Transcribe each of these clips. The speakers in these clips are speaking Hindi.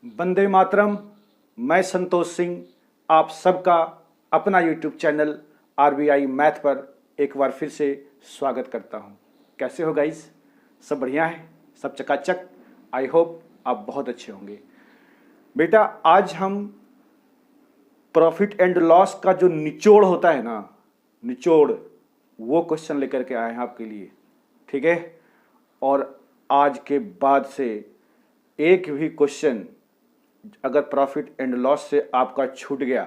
वंदे मातरम। मैं संतोष सिंह आप सबका अपना यूट्यूब चैनल आरबीआई मैथ पर एक बार फिर से स्वागत करता हूं। कैसे हो गाइस? सब बढ़िया है? सब चकाचक? आई होप आप बहुत अच्छे होंगे। बेटा, आज हम प्रॉफिट एंड लॉस का जो निचोड़ होता है ना, निचोड़, वो क्वेश्चन लेकर के आए हैं आपके लिए। ठीक है? और आज के बाद से एक भी क्वेश्चन अगर प्रॉफिट एंड लॉस से आपका छूट गया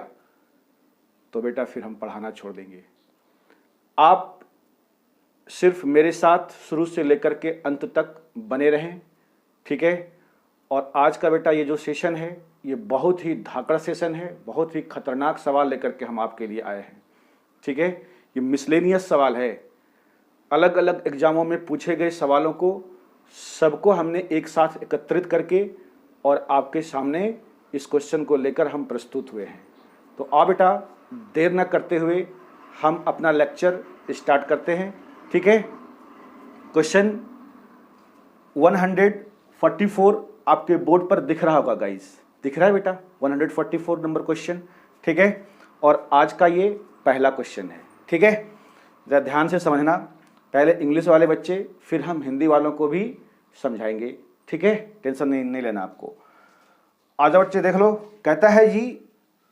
तो बेटा फिर हम पढ़ाना छोड़ देंगे। आप सिर्फ मेरे साथ शुरू से लेकर के अंत तक बने रहें। ठीक है? और आज का बेटा ये जो सेशन है ये बहुत ही धाकड़ सेशन है, बहुत ही खतरनाक सवाल लेकर के हम आपके लिए आए हैं। ठीक है? ये मिसलेनियस सवाल है। अलग अलग एग्जामों में पूछे गए सवालों को सबको हमने एक साथ एकत्रित करके और आपके सामने इस क्वेश्चन को लेकर हम प्रस्तुत हुए हैं। तो आओ बेटा, देर न करते हुए हम अपना लेक्चर स्टार्ट करते हैं। ठीक है? क्वेश्चन 144 आपके बोर्ड पर दिख रहा होगा गाइस। दिख रहा है बेटा? 144 नंबर क्वेश्चन। ठीक है? और आज का ये पहला क्वेश्चन है। ठीक है? जरा ध्यान से समझना। पहले इंग्लिश वाले बच्चे, फिर हम हिंदी वालों को भी समझाएंगे। ठीक है? टेंशन नहीं लेना आपको। आ जाओ बच्चे, देख लो। कहता है जी,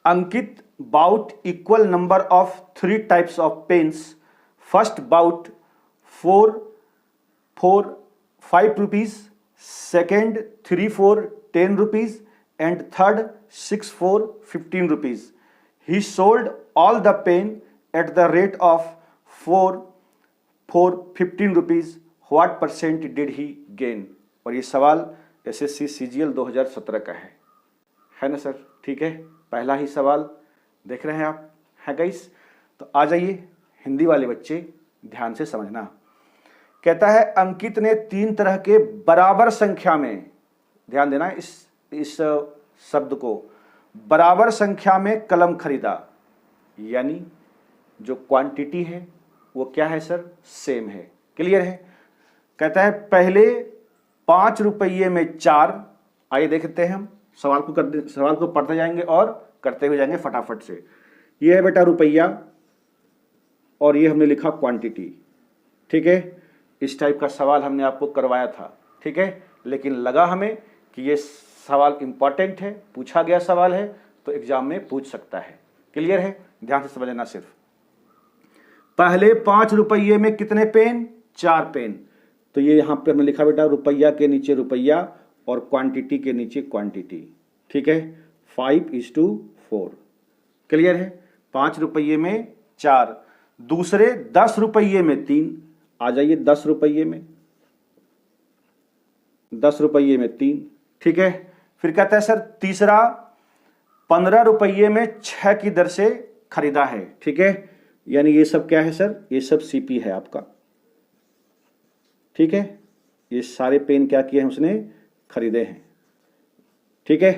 Ankit bought equal number of 3 types of pens. First bought 5 rupees, second 3 10 rupees and third 6 15 rupees. He sold all the pen at the rate of 15 rupees. What percent did he gain? और ये सवाल एसएससी सीजीएल 2017 का है ना सर? ठीक है? पहला ही सवाल देख रहे हैं आप, है गाइस? तो आ जाइए, हिंदी वाले बच्चे ध्यान से समझना। कहता है अंकित ने 3 तरह के बराबर संख्या में, ध्यान देना इस शब्द को, बराबर संख्या में कलम खरीदा। यानी जो क्वांटिटी है वो क्या है सर? सेम है। क्लियर है? कहता है पहले 5 रुपये में 4। आइए देखते हैं, हम सवाल को पढ़ते जाएंगे और करते हुए जाएंगे फटाफट से। ये है बेटा रुपया और ये हमने लिखा क्वांटिटी। ठीक है? इस टाइप का सवाल हमने आपको करवाया था। ठीक है? लेकिन लगा हमें कि ये सवाल इंपॉर्टेंट है, पूछा गया सवाल है, तो एग्जाम में पूछ सकता है। क्लियर है? ध्यान से समझना। सिर्फ पहले 5 रुपये में कितने पेन? 4 पेन। तो ये यहां पे हमने लिखा बेटा रुपया के नीचे रुपया और क्वांटिटी के नीचे क्वांटिटी। ठीक है? 5:4। क्लियर है? 5 रुपये में 4। दूसरे 10 रुपये में 3। आ जाइए 10 रुपये में, 10 रुपये में 3। ठीक है? फिर कहता है सर तीसरा 15 रुपये में 6 की दर से खरीदा है। ठीक है? यानी ये सब क्या है सर? ये सब सीपी है आपका। ठीक है? ये सारे पेन क्या किए हैं? उसने खरीदे हैं। ठीक है?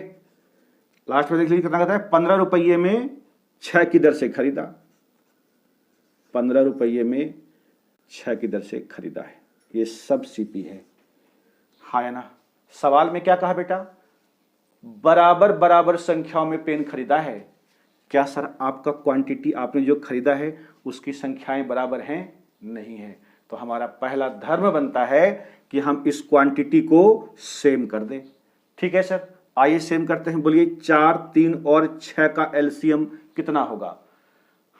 लास्ट में देख लीजिए कितना कहता है, 15 रुपये में 6 की दर से खरीदा। 15 रुपये में 6 की दर से खरीदा है। ये सब सीपी है। हाँ या ना? सवाल में क्या कहा बेटा? बराबर बराबर संख्याओं में पेन खरीदा है। क्या सर आपका क्वांटिटी आपने जो खरीदा है उसकी संख्याएं बराबर हैं? नहीं है। तो हमारा पहला धर्म बनता है कि हम इस क्वांटिटी को सेम कर दें। ठीक है सर? आइए सेम करते हैं। बोलिए 4, 3 और 6 का एलसीएम कितना होगा?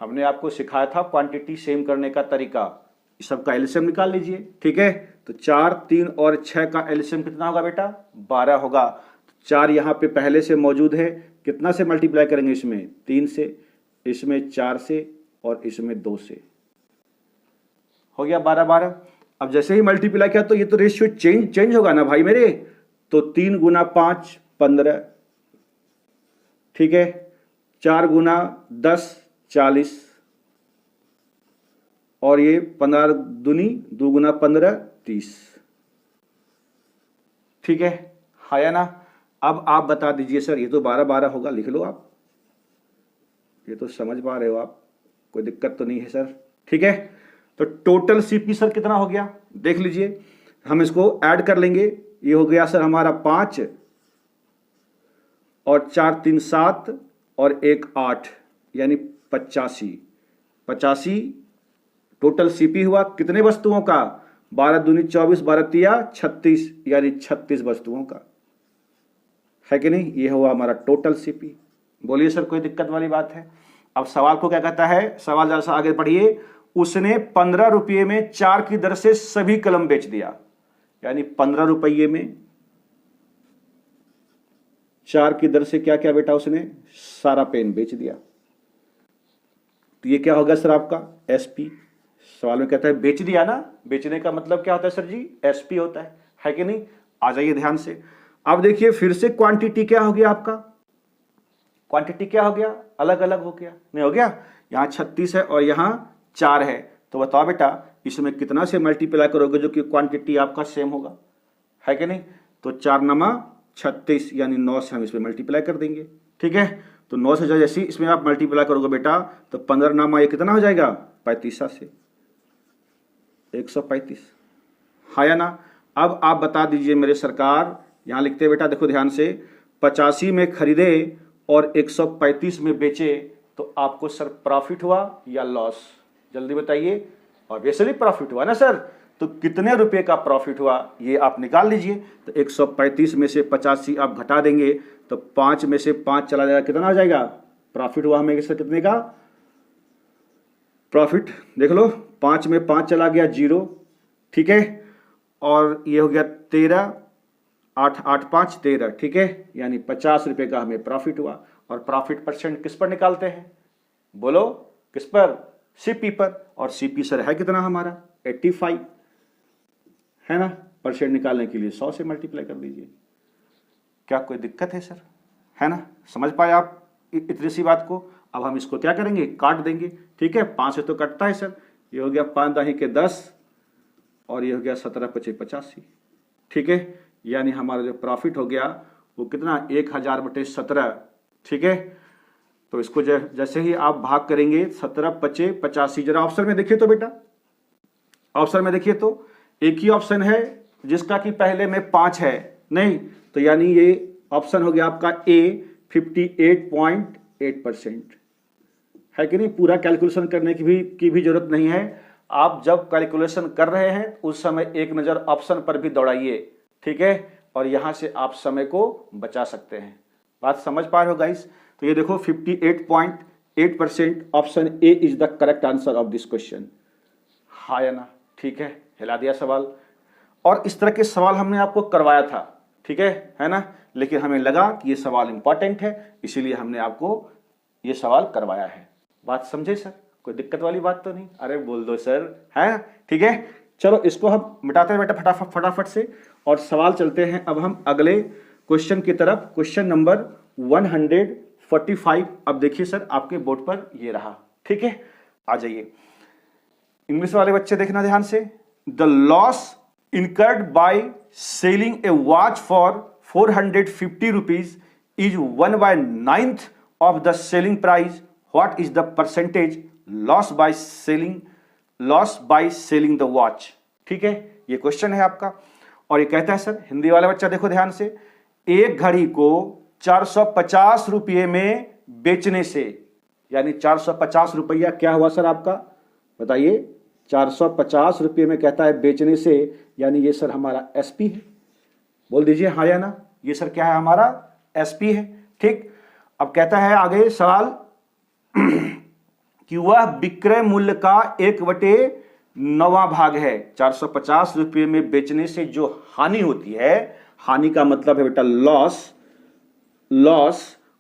हमने आपको सिखाया था क्वांटिटी सेम करने का तरीका। इस सब का एलसीएम निकाल लीजिए। ठीक है? तो 4, 3 और 6 का एलसीएम कितना होगा बेटा? 12 होगा। 4 यहां पे पहले से मौजूद है। कितना से मल्टीप्लाई करेंगे? इसमें 3 से, इसमें 4 से और इसमें 2 से। हो गया 12। अब जैसे ही मल्टीप्लाई किया तो ये तो रेशियो चेंज होगा ना भाई मेरे। तो 3 गुना 5 15। ठीक है? 4 गुना 10 40 और ये 15 दूनी 2 गुना 15 30। ठीक है? हाँ या ना? अब आप बता दीजिए सर, ये तो 12 होगा। लिख लो आप, ये तो समझ पा रहे हो आप, कोई दिक्कत तो नहीं है सर। ठीक है? तो टोटल सीपी सर कितना हो गया? देख लीजिए, हम इसको ऐड कर लेंगे। ये हो गया सर हमारा 5 और 4 3 7 और 1 8 यानी 85। 85 टोटल सीपी हुआ कितने वस्तुओं का? 12 दूनी 24, 12 तिया 36 यानी 36 वस्तुओं का, है कि नहीं? ये हुआ हमारा टोटल सीपी। बोलिए सर कोई दिक्कत वाली बात है? अब सवाल को क्या कहता है, सवाल जरा सा आगे पढ़िए। उसने 15 रुपये में 4 की दर से सभी कलम बेच दिया, यानी 15 रुपये में 4 की दर से क्या क्या बेटा उसने? सारा पेन बेच दिया। तो ये क्या होगा सर आपका? एसपी। सवाल में कहता है बेच दिया ना, बेचने का मतलब क्या होता है सर जी? एसपी होता है कि नहीं? आ जाइए ध्यान से। अब देखिए फिर से क्वांटिटी क्या हो गया आपका? क्वांटिटी क्या हो गया? अलग अलग हो गया, नहीं हो गया? यहां 36 है और यहां 4 है, तो बताओ बेटा इसमें कितना से मल्टीप्लाई करोगे जो कि क्वांटिटी आपका सेम होगा, है कि नहीं? तो 4 नमा 36 यानी 9 से हम इसमें मल्टीप्लाई कर देंगे, ठीक है? तो 9 से जैसे इसमें आप मल्टीप्लाई करोगे बेटा तो 15 नामा ये कितना हो जाएगा? 35 से 135, हाँ या ना? अब आप बता दीजिए मेरे सरकार, यहां लिखते बेटा देखो ध्यान से, 85 में खरीदे और 135 में बेचे तो आपको सर प्रॉफिट हुआ या लॉस? जल्दी बताइए। ऑब्वियसली प्रॉफिट हुआ ना सर, तो कितने रुपए का प्रॉफिट हुआ ये आप निकाल लीजिए। तो 135 में से 85 आप घटा देंगे तो 5 में से 5 चला जाएगा, कितना हो जाएगा? प्रॉफिट हुआ हमें सर कितने का? प्रॉफिट देख लो, 5 में 5 चला गया 0, ठीक है? और ये हो गया 13, 8 8 5 13, ठीक है? यानी 50 रुपए का हमें प्रॉफिट हुआ। और प्रॉफिट परसेंट किस पर निकालते हैं? बोलो किस पर? सीपी पर। और सीपी सर है कितना हमारा? 85, है ना? परसेंट निकालने के लिए 100 से मल्टीप्लाई कर दीजिए। क्या कोई दिक्कत है सर? है ना? समझ पाए आप इतनी सी बात को? अब हम इसको क्या करेंगे? काट देंगे, ठीक है? 5 से तो कटता है सर, ये हो गया 5 दाही के 10 और ये हो गया 17 पचे 85, ठीक है? यानी हमारा जो प्रॉफिट हो गया वो कितना? 1000/17, ठीक है? तो इसको जैसे ही आप भाग करेंगे 17 पचे 85, जरा ऑप्शन में देखिए तो बेटा, ऑप्शन में देखिए तो एक ही ऑप्शन है जिसका कि पहले में 5 है, नहीं? तो यानी ये ऑप्शन हो गया आपका ए 58.8%, है कि नहीं? पूरा कैलकुलेशन करने की भी जरूरत नहीं है। आप जब कैलकुलेशन कर रहे हैं उस समय एक नजर ऑप्शन पर भी दौड़ाइए, ठीक है? और यहां से आप समय को बचा सकते हैं। बात समझ पा रहे हो गाइस? तो ये देखो 58.8% option A is the correct answer of this question, हाँ या ना? ठीक है, हिला दिया सवाल। और इस तरह के सवाल हमने आपको करवाया था, ठीक है ना? लेकिन हमें लगा कि ये सवाल इंपॉर्टेंट है, इसीलिए हमने आपको ये सवाल करवाया है। बात समझे सर? कोई दिक्कत वाली बात तो नहीं? अरे बोल दो सर, है? ठीक है, चलो इसको हम मिटाते हैं बेटा फटाफट से और सवाल चलते हैं अब हम अगले क्वेश्चन की तरफ। Question number 145। अब देखिए सर आपके बोर्ड पर ये रहा, ठीक है? आ जाइए, इंग्लिश वाले बच्चे देखना ध्यान से। The loss incurred by selling a watch for 450 rupees is 1/9 of the selling price. What is the percentage loss by selling the watch? ठीक है, ये क्वेश्चन है आपका और ये कहता है सर, हिंदी वाला बच्चा देखो ध्यान से, एक घड़ी को 450 रुपये में बेचने से, यानी 450 रुपया क्या हुआ सर आपका? बताइए, 450 रुपये में कहता है बेचने से, यानी ये सर हमारा एसपी है। बोल दीजिए हाँ या ना? ये सर क्या है? हमारा एसपी है, ठीक? अब कहता है आगे सवाल कि वह विक्रय मूल्य का 1/9 भाग है। 450 रुपये में बेचने से जो हानि होती है, हानि का मतलब है बेटा लॉस,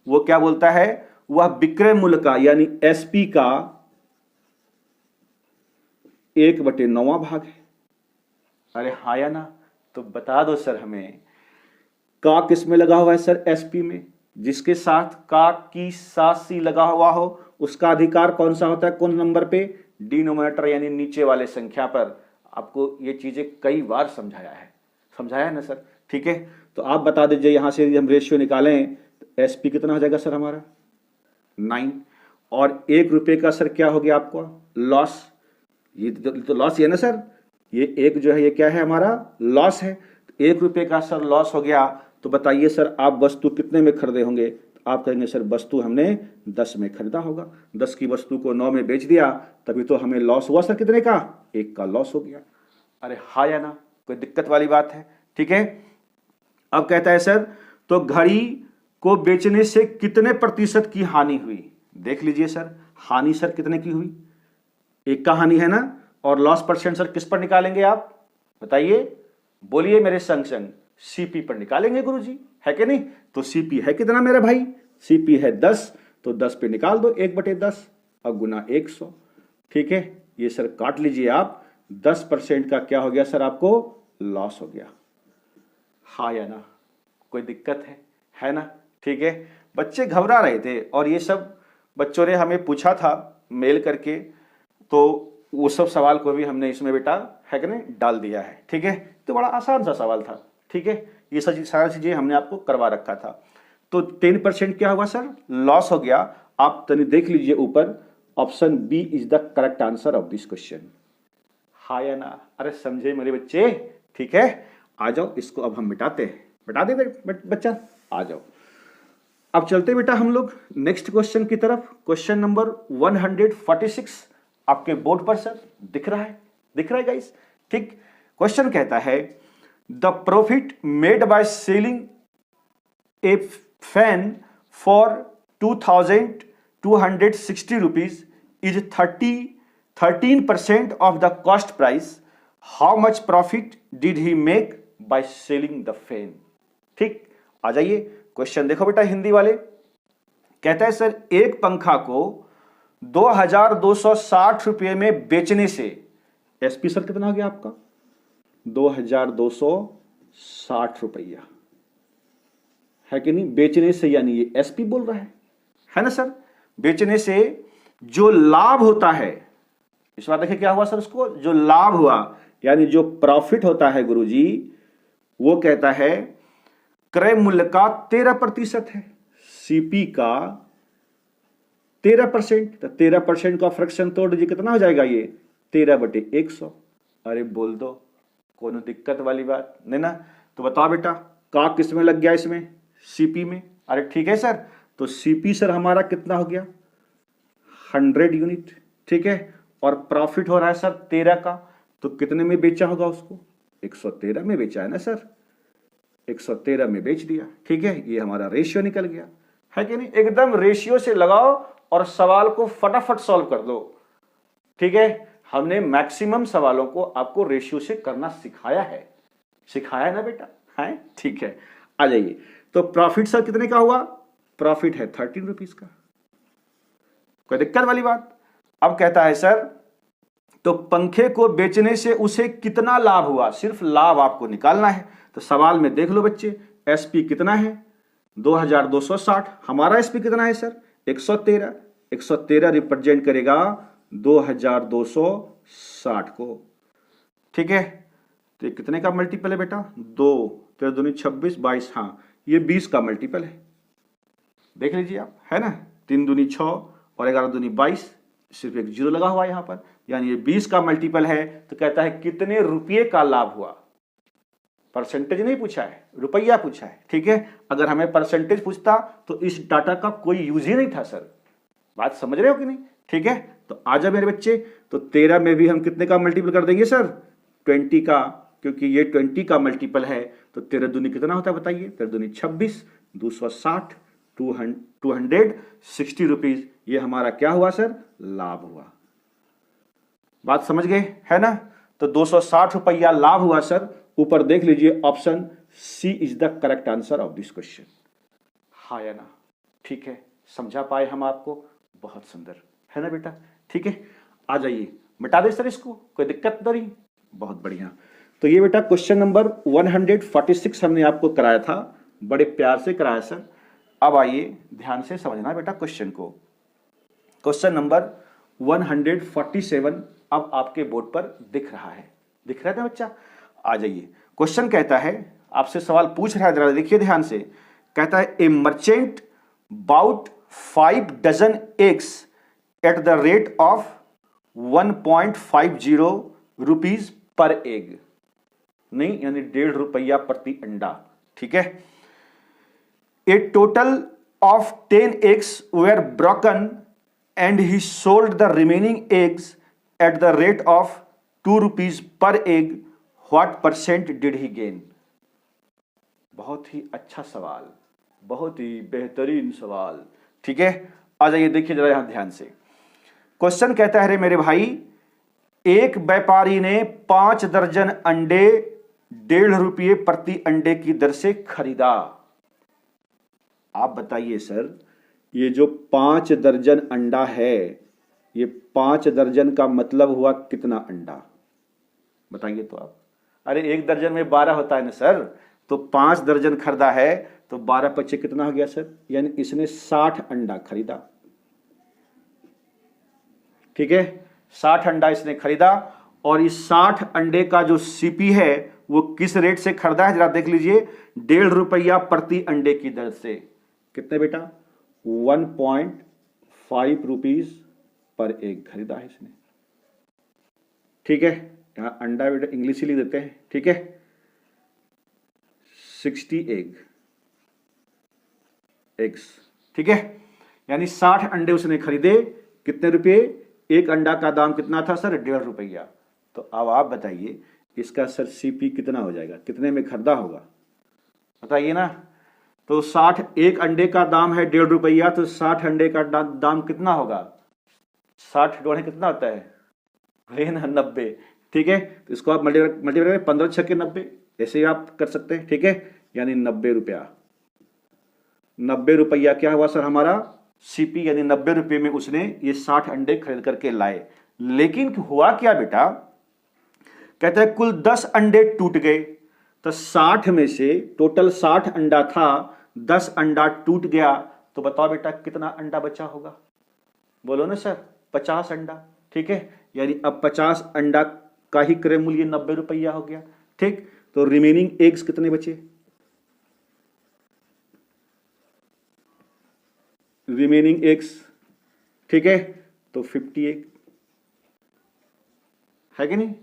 वो क्या बोलता है? वह विक्रय मूल्य का यानी एसपी का 1/9 भाग है। अरे हाँ या ना? तो बता दो सर हमें, का किस में लगा हुआ है सर? एसपी में। जिसके साथ का की साथ सी लगा हुआ हो उसका अधिकार कौन सा होता है? कौन नंबर पे? डिनोमिनेटर यानी नीचे वाले संख्या पर। आपको ये चीजें कई बार समझाया है ना सर? ठीक है, तो आप बता दीजिए, यहां से हम रेशियो निकालें तो एसपी कितना हो जाएगा सर हमारा? 9। और 1 रुपये का सर क्या हो गया आपको? लॉस। ये तो लॉस है ना सर? ये एक जो है ये क्या है? हमारा लॉस है। 1 रुपये का सर लॉस हो गया तो बताइए सर आप वस्तु कितने में खरीदे होंगे? तो आप कहेंगे सर वस्तु हमने 10 में खरीदा होगा। 10 की वस्तु को 9 में बेच दिया, तभी तो हमें लॉस हुआ सर कितने का? 1 का लॉस हो गया। अरे हाँ या ना? कोई दिक्कत वाली बात है? ठीक है। अब कहता है सर तो घड़ी को बेचने से कितने प्रतिशत की हानि हुई? देख लीजिए सर, हानि सर कितने की हुई? 1 का हानि है ना। और लॉस परसेंट सर किस पर निकालेंगे आप? बताइए, बोलिए मेरे संग संग। सीपी पर निकालेंगे गुरुजी, है कि नहीं? तो सीपी है कितना मेरा भाई? सीपी है 10, तो 10 पे निकाल दो 1/10 और गुना 100। ठीक है, ये सर काट लीजिए आप। 10% का क्या हो गया सर? आपको लॉस हो गया। हाँ या ना? कोई दिक्कत है ना? ठीक है। बच्चे घबरा रहे थे और ये सब बच्चों ने हमें पूछा था मेल करके, तो वो सब सवाल को भी हमने इसमें बेटा है कि नहीं डाल दिया है। ठीक है, तो बड़ा आसान सा सवाल था। ठीक है, ये सारी चीजें हमने आपको करवा रखा था। तो 10% क्या हुआ सर? लॉस हो गया। आप तनी देख लीजिए ऊपर, option B is the correct answer of this question. हाँ या ना? अरे समझे मेरे बच्चे? ठीक है, आ जाओ, इसको अब हम मिटाते हैं। मिटा दे बच्चा, आ जाओ। अब चलते बेटा हम लोग नेक्स्ट क्वेश्चन की तरफ। क्वेश्चन नंबर 146 आपके बोर्ड पर सर दिख रहा है? दिख रहा है गाइस? ठीक। क्वेश्चन कहता है the profit made by selling A fan for 2260 rupees is 13% of the cost price. How much profit did he make by selling the fan? ठीक, आ जाइए क्वेश्चन देखो बेटा हिंदी वाले। कहता है सर एक पंखा को 2260 रुपये में बेचने से, एसपी सर कितना हो गया आपका? 2260 रुपया, है कि नहीं? बेचने से, यानी ये एसपी बोल रहा है ना सर? बेचने से जो लाभ होता है, इस बार देखिए क्या हुआ सर? उसको जो लाभ हुआ यानी जो प्रॉफिट होता है गुरुजी, वो कहता है क्रय मूल्य का 13% है। सीपी का 13%, तो 13% का फ्रैक्शन तोड़ दीजिए, कितना हो जाएगा ये? 13/100। अरे बोल दो, कोनो दिक्कत वाली बात नहीं ना? तो बताओ बेटा का किस में लग गया? इसमें सीपी में। अरे ठीक है सर, तो सीपी सर हमारा कितना हो गया? 100 यूनिट। ठीक है, और प्रॉफिट हो रहा है सर 13 का, तो कितने में बेचा होगा उसको? 113 में बेचा है ना सर? 113 में बेच दिया। ठीक है, ये हमारा रेशियो निकल गया, है कि नहीं? एकदम रेशियो से लगाओ और सवाल को फटाफट सॉल्व कर दो। ठीक है, हमने मैक्सिमम सवालों को आपको रेशियो से करना सिखाया है ना बेटा? है, ठीक है। आ जाइए, तो प्रॉफिट सर कितने का हुआ? प्रॉफिट है 13 रुपीज का। कोई दिक्कत वाली बात? अब कहता है सर तो पंखे को बेचने से उसे कितना लाभ हुआ? सिर्फ लाभ आपको निकालना है। तो सवाल में देख लो बच्चे, एसपी कितना है? 2260। हमारा एसपी कितना है सर? 113। 113 रिप्रेजेंट करेगा 2260 को। ठीक है, तो ये कितने का मल्टीपल है बेटा? 2 3 दूनी 26 22, हाँ ये 20 का मल्टीपल है। देख लीजिए आप, है ना? 3 दूनी 6 और 11 दूनी 22, सिर्फ एक जीरो लगा हुआ है यहां पर, यानी ये 20 का मल्टीपल है। तो कहता है कितने रुपये का लाभ हुआ? परसेंटेज नहीं पूछा है, रुपया पूछा है। ठीक है, अगर हमें परसेंटेज पूछता तो इस डाटा का कोई यूज ही नहीं था सर। बात समझ रहे हो कि नहीं? ठीक है, तो आजा मेरे बच्चे, तो 13 में भी हम कितने का मल्टीपल कर देंगे सर? 20 का, क्योंकि ये 20 का मल्टीपल है। तो 13 दूनी कितना होता है बताइए? 13 दूनी 26, 260, 260 रुपीज, ये हमारा क्या हुआ सर? लाभ हुआ। बात समझ गए, है ना? तो 260 रुपया लाभ हुआ सर। ऊपर देख लीजिए, option C is the correct answer of this question. हाँ या ना? ठीक है, समझा पाए हम आपको? बहुत सुंदर, है ना बेटा? ठीक है, आ जाइए, मिटा दे सर इसको, कोई दिक्कत तो नहीं? बहुत बढ़िया। तो ये बेटा क्वेश्चन नंबर 146 हमने आपको कराया था, बड़े प्यार से कराया सर। अब आइए ध्यान से समझना बेटा क्वेश्चन को। क्वेश्चन नंबर 147 अब आपके बोर्ड पर दिख रहा है। दिख रहा है ना बच्चा? आ जाइए, क्वेश्चन कहता है, आपसे सवाल पूछ रहा है, जरा देखिए ध्यान से। कहता है a merchant bought 5 dozen eggs at the rate of 1.50 rupees per egg. नहीं, यानी 1.5 रुपया प्रति अंडा। ठीक है, a total of 10 eggs were broken and he sold the remaining eggs at the rate of 2 rupees per egg. What percent did he gain? बहुत ही अच्छा सवाल, बहुत ही बेहतरीन सवाल। ठीक है, आ जाइए देखिए जरा यहां ध्यान से। क्वेश्चन कहता है रे मेरे भाई, एक व्यापारी ने 5 दर्जन अंडे 1.5 रुपये प्रति अंडे की दर से खरीदा। आप बताइए सर, ये जो 5 दर्जन अंडा है, ये 5 दर्जन का मतलब हुआ कितना अंडा? बताइए तो आप। अरे एक दर्जन में 12 होता है ना सर, तो 5 दर्जन खरीदा है तो 12 पच्चे कितना हो गया सर? यानी इसने 60 अंडा खरीदा। ठीक है, 60 अंडा इसने खरीदा और इस 60 अंडे का जो सीपी है वो किस रेट से खरीदा है जरा देख लीजिए। 1.5 रुपया प्रति अंडे की दर से। कितने बेटा? 1.5 रुपीज पर एग खरीदा है इसने। ठीक है, यहां अंडा बेटा इंग्लिश ही लिख देते हैं। ठीक है, 60 एग्स। ठीक है, यानी 60 अंडे उसने खरीदे। कितने रुपए? एक अंडा का दाम कितना था सर? 1.5 रुपया। तो अब आप बताइए इसका सर सीपी कितना हो जाएगा, कितने में खरीदा होगा बताइए ना। तो 60, एक अंडे का दाम है 1.5 रुपया, तो 60 अंडे का दाम कितना होगा? 60 डोड़े कितना होता है? ना 90। ठीक है, तो इसको आप मल्टीप्लाई 15 छक्के 90, ऐसे ही आप कर सकते हैं। ठीक है, यानी 90 रुपया। 90 रुपया क्या हुआ सर हमारा सीपी, यानी 90 रुपये में उसने ये 60 अंडे खरीद करके लाए। लेकिन हुआ क्या बेटा, कहते हैं कुल 10 अंडे टूट गए। तो 60 में से टोटल 60 अंडा था, 10 अंडा टूट गया, तो बताओ बेटा कितना अंडा बचा होगा? बोलो ना सर, 50 अंडा। ठीक है, यानी अब 50 अंडा का ही क्रय मूल्य 90 रुपया हो गया। ठीक, तो रिमेनिंग एग्स कितने बचे? रिमेनिंग एग्स, ठीक है, तो 50 एग है कि नहीं?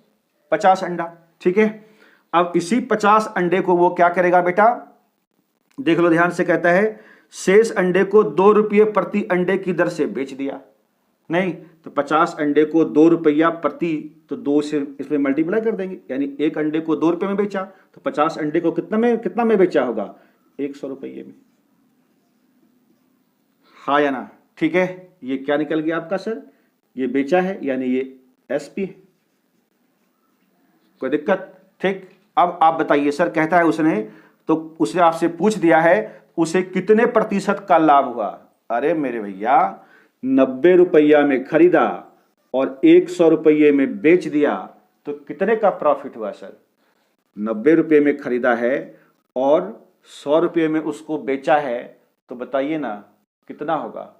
50 अंडा। ठीक है, अब इसी 50 अंडे को वो क्या करेगा बेटा, देख लो ध्यान से। कहता है शेष अंडे को 2 रुपये प्रति अंडे की दर से बेच दिया। नहीं तो 50 अंडे को 2 रुपया प्रति, तो 2 से इसमें मल्टीप्लाई कर देंगे, यानी एक अंडे को 2 रुपये में बेचा, तो 50 अंडे को कितना में बेचा होगा? 100 रुपये में। हाँ या ना? ठीक है, ये क्या निकल गया आपका सर? ये बेचा है, यानी ये एसपी है। कोई दिक्कत? ठीक, अब आप बताइए सर, कहता है उसने, तो उसने आपसे पूछ दिया है उसे कितने प्रतिशत का लाभ हुआ। अरे मेरे भैया, 90 रुपया में खरीदा और 100 रुपये में बेच दिया, तो कितने का प्रॉफिट हुआ सर? 90 रुपये में खरीदा है और 100 रुपये में उसको बेचा है, तो बताइए ना कितना होगा?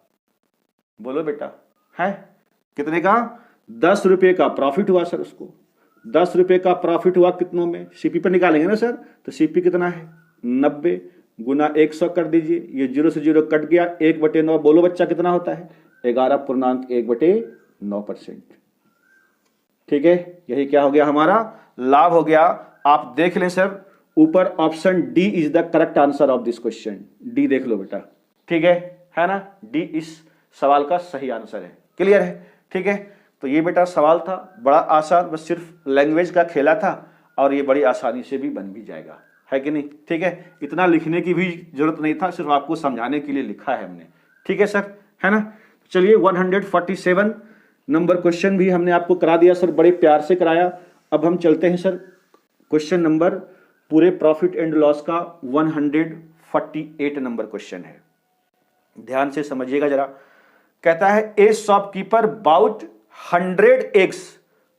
बोलो बेटा, है कितने का? 10 रुपये का प्रॉफिट हुआ सर उसको। 10 रुपये का प्रॉफिट हुआ कितनों में? सीपी पर निकालेंगे ना सर, तो सीपी कितना है? 90 गुना 100 कर दीजिए, ये 0 से 0 कट गया, 1/9। बोलो बच्चा कितना होता है? 11.1/9%। ठीक है, यही क्या हो गया हमारा? लाभ हो गया। आप देख लें सर, ऊपर option D is the correct answer of this question. D देख लो बेटा। ठीक है ना? डी इस सवाल का सही आंसर है। क्लियर है? ठीक है, तो ये बेटा सवाल था बड़ा आसान, बस सिर्फ लैंग्वेज का खेला था और ये बड़ी आसानी से भी बन भी जाएगा, है कि नहीं? ठीक है, इतना लिखने की भी जरूरत नहीं था, सिर्फ आपको समझाने के लिए लिखा है हमने। ठीक है सर, है ना? चलिए 147 नंबर क्वेश्चन भी हमने आपको करा दिया सर, बड़े प्यार से कराया। अब हम चलते हैं सर क्वेश्चन नंबर, पूरे प्रॉफिट एंड लॉस का 148 नंबर क्वेश्चन है। ध्यान से समझिएगा जरा। कहता है a shopkeeper bought 100 eggs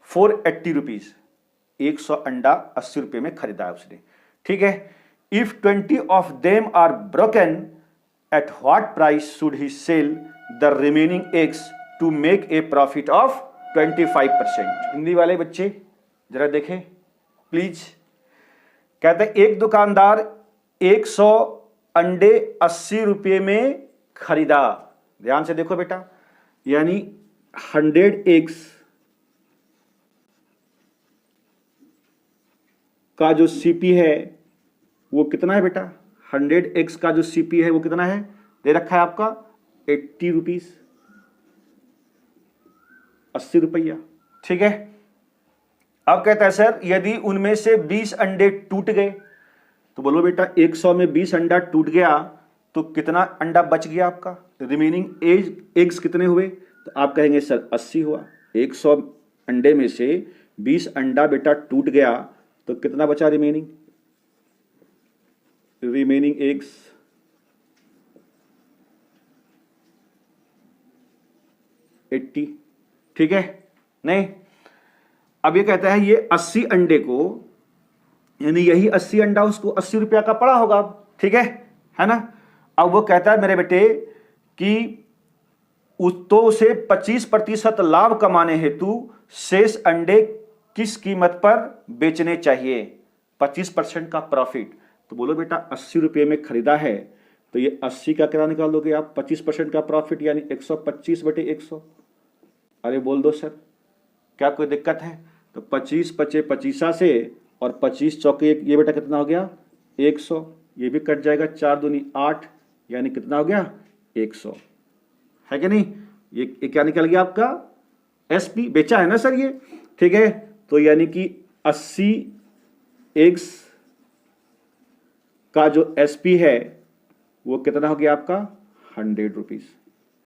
for 80 rupees. 100 अंडा 80 रुपये में खरीदा है उसने। ठीक है, if 20 of them are broken at what price should he sell the remaining eggs to make a profit of 25%। Hindi वाले बच्चे जरा देखें प्लीज। कहते हैं एक दुकानदार 100 अंडे 80 रुपये में खरीदा। ध्यान से देखो बेटा, यानी 100 एग्स का जो सीपी है वो कितना है बेटा? 100x का जो सीपी है वो कितना है, दे रखा है आपका 80 रुपीज, 80 रुपया। ठीक है, अब कहता है सर यदि उनमें से 20 अंडे टूट गए, तो बोलो बेटा 100 में 20 अंडा टूट गया तो कितना अंडा बच गया आपका, रिमेनिंग एग्स कितने हुए, तो आप कहेंगे सर 80 हुआ। 100 अंडे में से 20 अंडा बेटा टूट गया तो कितना बचा रिमेनिंग एग्स, एट्टी। ठीक है, नहीं अब ये कहता है ये 80 अंडे को, यानी यही 80 अंडा उसको 80 रुपया का पड़ा होगा। ठीक है ना। अब वो कहता है मेरे बेटे कि तो उसे 25% लाभ कमाने हेतु शेष अंडे किस कीमत पर बेचने चाहिए, 25% का प्रॉफिट। तो बोलो बेटा 80 रुपये में खरीदा है तो ये 80 का कितना निकाल दोगे आप, 25% का प्रॉफिट यानी 125 बटे 100। अरे बोल दो सर क्या कोई दिक्कत है, तो 25 पचे 25 से और 25 चौके ये बेटा कितना हो गया 100, ये भी कट जाएगा, 4 दूनी 8 यानी कितना हो गया 100, है कि नहीं। ये क्या निकल गया आपका एसपी, बेचा है ना सर ये। ठीक है, तो यानी कि 80 एग्स का जो एसपी है वो कितना हो गया आपका 100 रुपीज,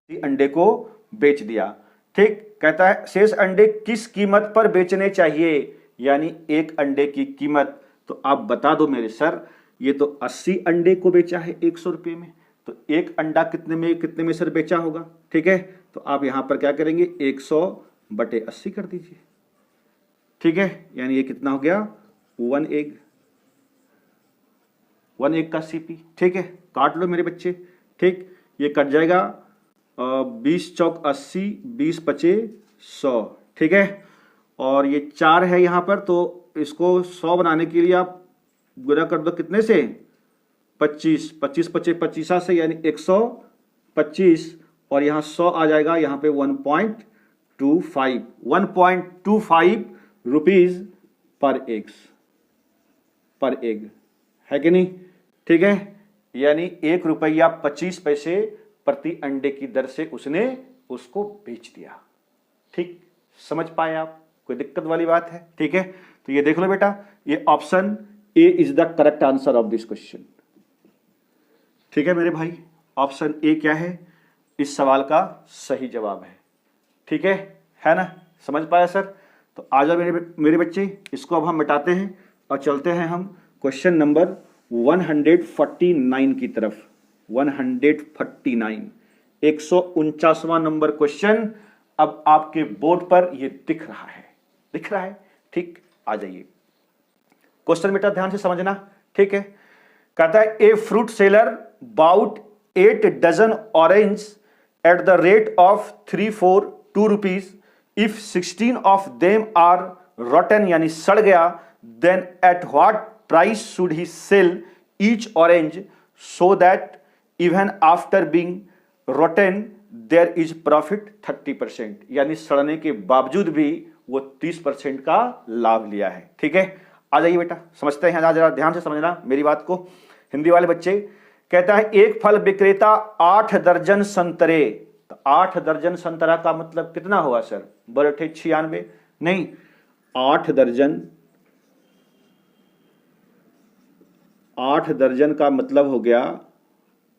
अंडे को बेच दिया। ठीक, कहता है शेष अंडे किस कीमत पर बेचने चाहिए, यानी एक अंडे की कीमत। तो आप बता दो मेरे सर, ये तो 80 अंडे को बेचा है 100 रुपये में, तो एक अंडा कितने में सर बेचा होगा। ठीक है, तो आप यहां पर क्या करेंगे 100 बटे 80 कर दीजिए। ठीक है, यानी ये कितना हो गया 1 एग का सीपी। ठीक है, काट लो मेरे बच्चे। ठीक, ये कट जाएगा 20 चौक 80, 20 पचे 100। ठीक है, और ये 4 है यहाँ पर, तो इसको 100 बनाने के लिए आप गुणा कर दो कितने से 25, 25 पचे 25 से यानी 125, और यहाँ 100 आ जाएगा, यहाँ पे 1.25 रुपीज पर एग, है कि नहीं। ठीक है, यानी 1 रुपया 25 पैसे प्रति अंडे की दर से उसने उसको बेच दिया। ठीक, समझ पाए आप, कोई दिक्कत वाली बात है। ठीक है, तो ये देख लो बेटा, ये option A is the correct answer of this question. ठीक है मेरे भाई, ऑप्शन ए क्या है, इस सवाल का सही जवाब है। ठीक है ना, समझ पाया सर। तो आ जाओ मेरे बच्चे, इसको अब हम मिटाते हैं और चलते हैं हम क्वेश्चन नंबर 149 की तरफ। 149, 149वां नंबर क्वेश्चन अब आपके बोर्ड पर ये दिख रहा है। ठीक, आ जाइए, क्वेश्चन बेटा ध्यान से समझना। ठीक है, कहता है a fruit seller bought 8 dozen orange at the rate of 342 rupees, if 16 of them are rotten यानी सड़ गया, then at what price should he sell each orange so that even after being rotten there is profit 30%, यानी सड़ने के बावजूद भी वो 30% का लाभ लिया है। ठीक है, आ जाइए बेटा समझते हैं, जरा ध्यान से समझना मेरी बात को। हिंदी वाले बच्चे, कहता है एक फल विक्रेता 8 दर्जन संतरे, तो 8 दर्जन संतरा का मतलब कितना हुआ सर, बरठे 96, नहीं 8 दर्जन का मतलब हो गया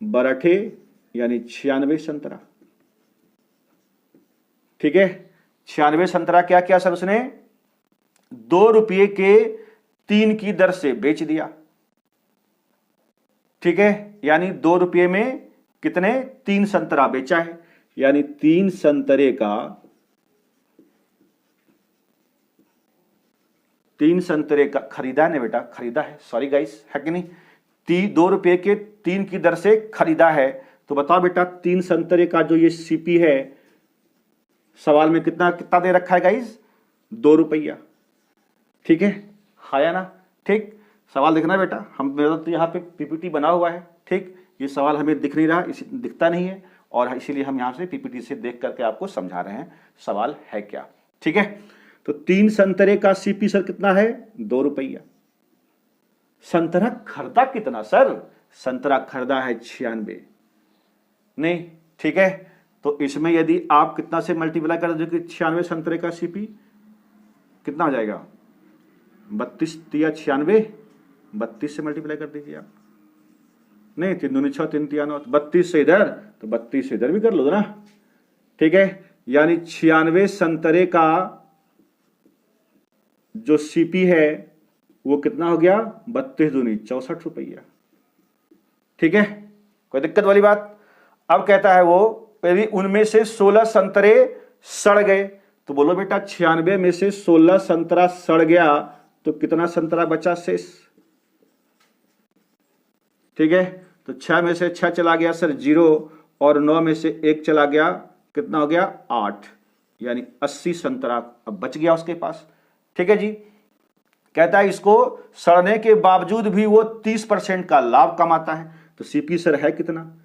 बरठे यानी 96 संतरा। ठीक है, 96 संतरा क्या किया सर उसने 2 रुपये के 3 की दर से बेच दिया। ठीक है, यानी 2 रुपये में कितने 3 संतरा बेचा है, यानी 3 संतरे का खरीदा है बेटा, खरीदा है, सॉरी गाइस, है कि नहीं। 2 रुपये के 3 की दर से खरीदा है, तो बताओ बेटा 3 संतरे का जो ये सीपी है सवाल में कितना दे रखा है गाइस 2 रुपया। ठीक है, आया ना। ठीक, सवाल देखना बेटा, हम मेरा तो यहाँ पे पीपीटी बना हुआ है। ठीक, ये सवाल हमें दिख नहीं रहा, दिखता नहीं है, और इसीलिए हम यहाँ से पीपीटी से देख करके आपको समझा रहे हैं सवाल है क्या। ठीक है, तो 3 संतरे का सीपी सर कितना है 2 रुपया। संतरा खरीदा कितना सर, संतरा खरीदा है 96, नहीं, ठीक है। तो इसमें यदि आप कितना से मल्टीप्लाई कर दो कि 96 संतरे का सीपी कितना हो जाएगा, 32 या 96, 32 से मल्टीप्लाई कर दीजिए आप, नहीं 3 दूनी 6 3 तिया 9, 32 से इधर तो 32 से इधर भी कर लो ना, ठीक है। यानी 96 संतरे का जो सीपी है वो कितना हो गया, 32 दूनी 64 रुपया, ठीक है, कोई दिक्कत वाली बात। अब कहता है वो यदि उनमें से 16 संतरे सड़ गए, तो बोलो बेटा 96 में से 16 संतरा सड़ गया तो कितना संतरा बचा शेष, ठीक है। तो 6 में से 6 चला गया सर 0, और 9 में से 1 चला गया, कितना हो गया 8, यानी 80 संतरा अब बच गया उसके पास, ठीक है जी। कहता है इसको सड़ने के बावजूद भी वो 30% का लाभ कमाता है। तो सीपी सर है कितना,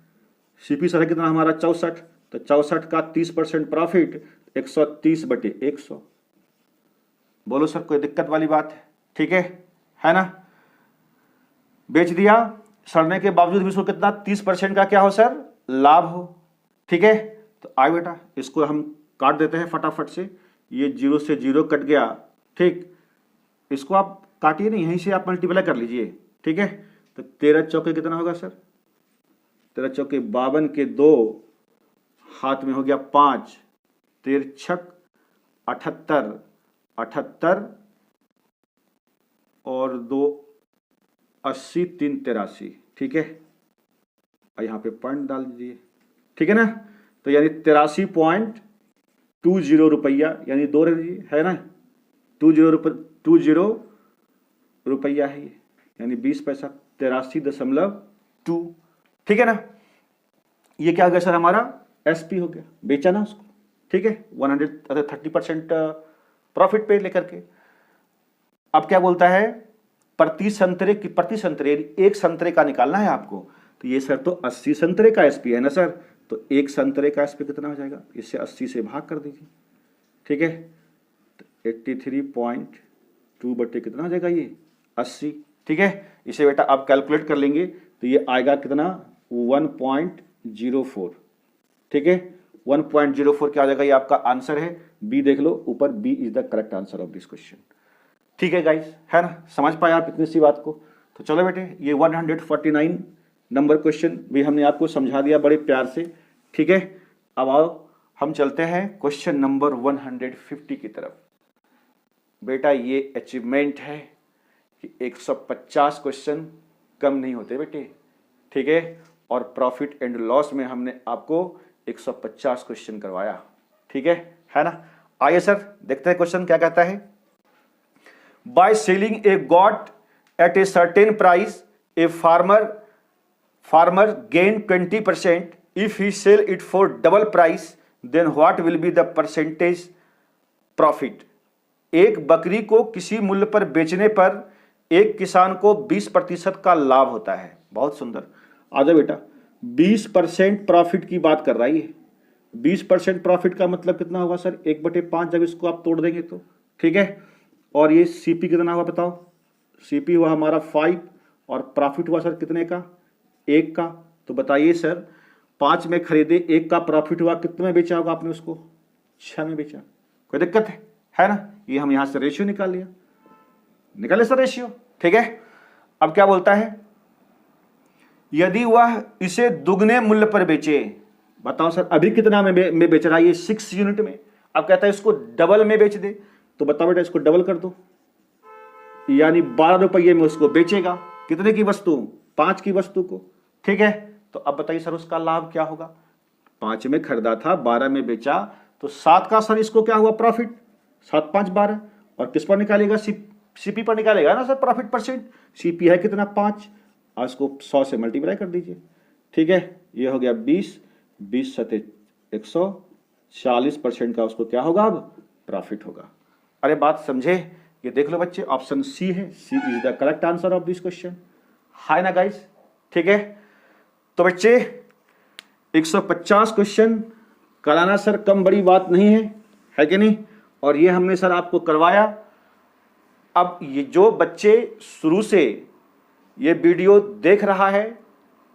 सीपी सर है कितना हमारा 64, तो 64 का 30% प्रॉफिट 130/100। बोलो सर कोई दिक्कत वाली बात है, ठीक है ना। बेच दिया, सड़ने के बावजूद भी उसको कितना 30% का क्या हो सर, लाभ हो, ठीक है। तो आए बेटा इसको हम काट देते हैं फटाफट से, ये 0 से 0 कट गया, ठीक। इसको आप काटिए नहीं, यहीं से आप मल्टीप्लाई कर लीजिए, ठीक है। तो 13 चौके कितना होगा सर, 13 चौके 52 के 2, हाथ में हो गया 5, 13 छक 78, 78 और 2 80, 3 83, ठीक है। यहाँ पे पॉइंट डाल दीजिए, ठीक है ना। तो यानी 83.20 रुपया, यानी 2 है ना, 20 रुपया है ये, यानी 20 पैसा, 83.2, ठीक है ना। ये क्या हो गया सर हमारा एसपी हो गया, बेचा ना उसको, ठीक है, 30% प्रॉफिट पे लेकर के। अब क्या बोलता है, प्रति संतरे एक संतरे का निकालना है आपको, तो ये सर तो 80 संतरे का एसपी है ना सर, तो एक संतरे का एसपी कितना हो जाएगा, इससे 80 से भाग कर दीजिए, ठीक है। तो 83.2 बटे कितना हो जाएगा ये 80, ठीक है। इसे बेटा आप कैलकुलेट कर लेंगे तो ये आएगा कितना 1.04, ठीक है। 1.04 क्या हो जाएगा, ये आपका आंसर है, बी देख लो ऊपर, B is the correct answer of this question, ठीक है गाइस, है ना। समझ पाए आप इतनी सी बात को। तो चलो बेटे ये 149 नंबर क्वेश्चन भी हमने आपको समझा दिया बड़े प्यार से, ठीक है। अब आओ हम चलते हैं क्वेश्चन नंबर 150 की तरफ। बेटा ये अचीवमेंट है कि 150 क्वेश्चन कम नहीं होते बेटे, ठीक है। और प्रॉफिट एंड लॉस में हमने आपको 150 क्वेश्चन करवाया, ठीक है ना। आइए सर देखते हैं क्वेश्चन क्या कहता है। By selling a goat at a certain price a farmer gain 20%, if he sell it for double price then what will be the percentage profit. एक बकरी को किसी मूल्य पर बेचने पर एक किसान को 20% का लाभ होता है। बहुत सुंदर, आ जाओ बेटा, 20% प्रॉफिट की बात कर रहा है ये। 20% प्रॉफिट का मतलब कितना होगा सर, 1/5 जब इसको आप तोड़ देंगे तो, ठीक है। और ये सीपी कितना हुआ बताओ, सीपी हुआ हमारा 5 और प्रॉफिट हुआ सर कितने का, 1 का। तो बताइए सर 5 में खरीदे, 1 का प्रॉफिट हुआ, कितने में बेचा होगा आपने उसको, 6 में बेचा। कोई दिक्कत है ना। ये हम यहां से रेशियो निकाल लिया, निकाले सर रेशियो, ठीक है। अब क्या बोलता है, यदि वह इसे दुगने मूल्य पर बेचे, बताओ सर अभी कितना में बेच रहा है ये 6 यूनिट में। अब कहता है इसको डबल में बेच दे, तो बताओ बेटा इसको डबल कर दो, यानी 12 रुपये में उसको बेचेगा। कितने की वस्तु, 5 की वस्तु को, ठीक है। तो अब बताइए सर उसका लाभ क्या होगा, 5 में खरीदा था, 12 में बेचा, तो 7 का सर इसको क्या हुआ प्रॉफिट, 7 5 12, और किस पर निकालेगा, सीपी पर निकालेगा ना सर प्रॉफिट परसेंट। सीपी है कितना 5, और इसको 100 से मल्टीप्लाई कर दीजिए, ठीक है। ये हो गया 20, 20 सते 100, 40% का उसको क्या होगा अब प्रॉफिट होगा। अरे बात समझे, ये देख लो बच्चे, ऑप्शन सी है, C is the correct answer of this question, hi ना गाइस, ठीक है। तो बच्चे 150 क्वेश्चन कराना सर कम बड़ी बात नहीं है कि नहीं, और ये हमने सर आपको करवाया। अब ये जो बच्चे शुरू से ये वीडियो देख रहा है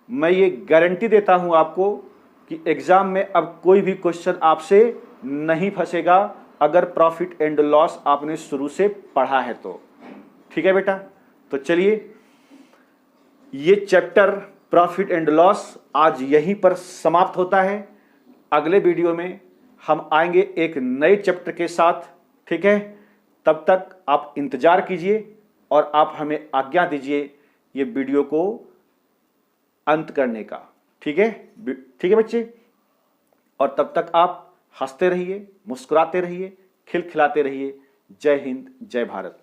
मैं ये गारंटी देता हूं आपको कि एग्जाम में अब कोई भी क्वेश्चन आपसे नहीं फंसेगा अगर प्रॉफिट एंड लॉस आपने शुरू से पढ़ा है तो। ठीक है बेटा, तो चलिए ये चैप्टर प्रॉफिट एंड लॉस आज यहीं पर समाप्त होता है। अगले वीडियो में हम आएंगे एक नए चैप्टर के साथ। ठीक है, तब तक आप इंतजार कीजिए और आप हमें आज्ञा दीजिए ये वीडियो को अंत करने का। ठीक है, ठीक है बच्चे, और तब तक आप हंसते रहिए, मुस्कुराते रहिए, खिलखिलाते रहिए। जय हिंद, जय भारत।